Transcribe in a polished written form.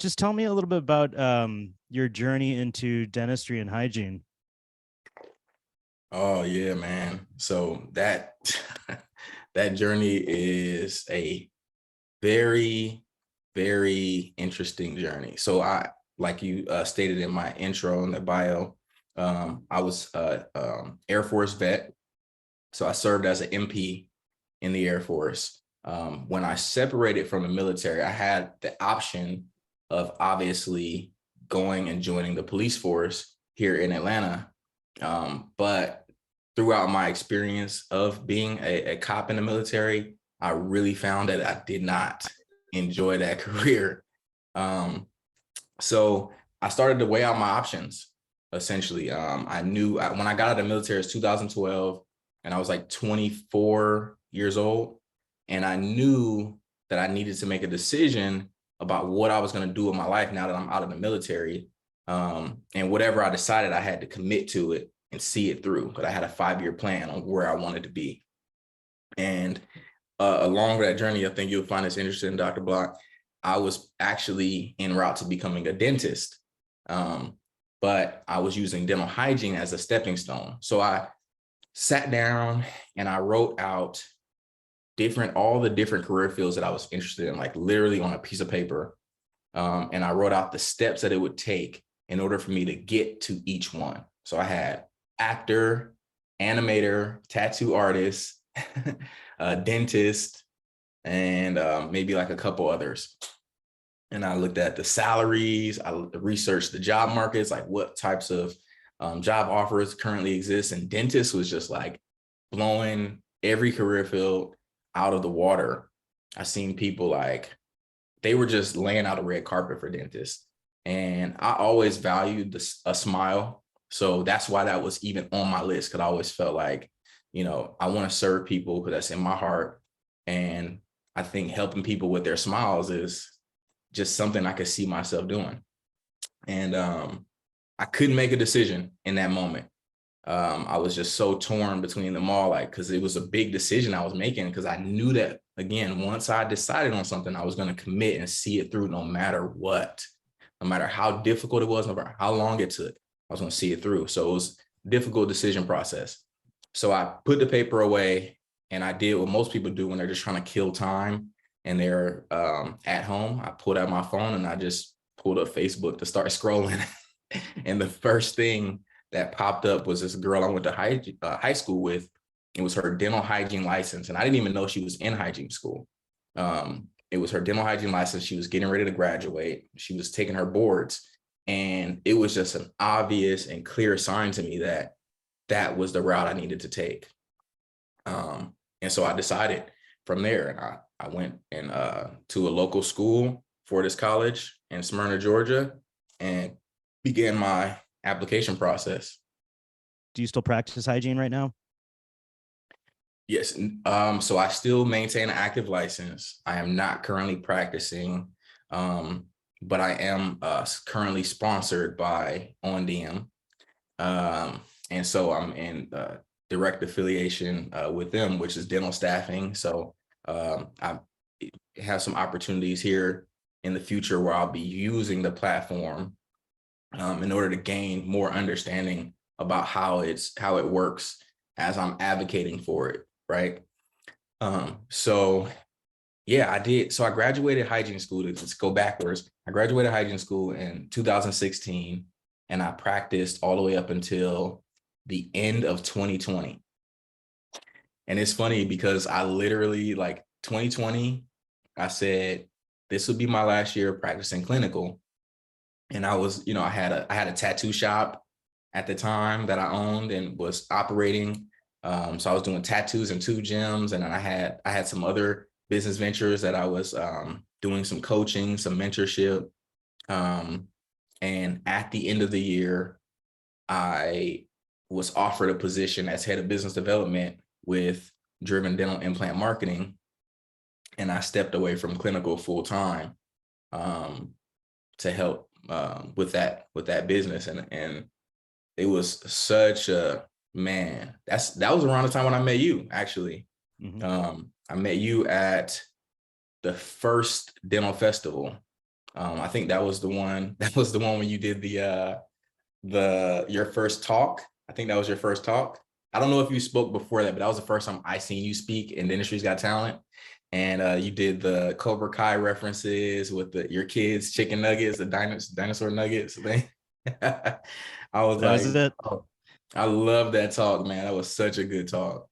Just tell me a little bit about your journey into dentistry and hygiene. Oh yeah, man. So that that journey is a very, very interesting journey. So like you stated in my intro in the bio, I was Air Force vet. So I served as an MP in the Air Force. When I separated from the military, I had the option of obviously going and joining the police force here in Atlanta. But throughout my experience of being a cop in the military, I really found that I did not enjoy that career. Um, so I started to weigh out my options. Essentially, I knew when I got out of the military, it's 2012, and I was like 24 years old, and I knew that I needed to make a decision about what I was going to do with my life now that I'm out of the military. And whatever I decided, I had to commit to it and see it through. But I had a 5-year plan on where I wanted to be. And along that journey, I think you'll find this interesting, Dr. Block. I was actually en route to becoming a dentist, but I was using dental hygiene as a stepping stone. So I sat down and I wrote out all the different career fields that I was interested in, like literally on a piece of paper. And I wrote out the steps that it would take in order for me to get to each one. So I had actor, animator, tattoo artist, a dentist, and maybe like a couple others. And I looked at the salaries, I researched the job markets, like what types of job offers currently exist. And dentist was just like blowing every career field out of the water. I seen people like, they were just laying out a red carpet for dentists. And I always valued a smile. So that's why that was even on my list, because I always felt like, I want to serve people because that's in my heart. And I think helping people with their smiles is just something I could see myself doing. And I couldn't make a decision in that moment. I was just so torn between them all, like, because it was a big decision I was making, because I knew that, again, once I decided on something, I was going to commit and see it through no matter what, no matter how difficult it was, no matter how long it took, I was going to see it through. So it was a difficult decision process. So I put the paper away and I did what most people do when they're just trying to kill time and they're at home. I pulled out my phone and I just pulled up Facebook to start scrolling. And the first thing that popped up was this girl I went to high school with. It was her dental hygiene license. And I didn't even know she was in hygiene school. It was her dental hygiene license. She was getting ready to graduate. She was taking her boards. And it was just an obvious and clear sign to me that that was the route I needed to take. And so I decided from there, and I went and to a local school for this college in Smyrna, Georgia, and began my application process. Do you still practice hygiene right now? Yes. So I still maintain an active license. I am not currently practicing, but I am currently sponsored by OnDM. And so I'm in direct affiliation with them, which is dental staffing. So I have some opportunities here in the future where I'll be using the platform in order to gain more understanding about how it works as I'm advocating for it, right? So yeah, I did. So I graduated hygiene school. Let's go backwards. I graduated hygiene school in 2016, and I practiced all the way up until the end of 2020. And it's funny because I literally, like, 2020, I said, this would be my last year practicing clinical. And I was, I had a tattoo shop at the time that I owned and was operating. So I was doing tattoos in 2 gyms, and then I had some other business ventures that I was doing some coaching, some mentorship. And at the end of the year, I was offered a position as head of business development with Driven Dental Implant Marketing. And I stepped away from clinical full time to help with that business. And it was such a, man, that was around the time when I met you, actually. Mm-hmm. I met you at the first dental festival I think that was the one. That was the one when you did the your first talk. I think that was your first talk. I don't know if you spoke before that, but that was the first time I seen you speak in Dentistry's Got Talent. And you did the Cobra Kai references with your kids' chicken nuggets, the dinosaur nuggets thing. I was That was like, it. oh, I love that talk, man. That was such a good talk.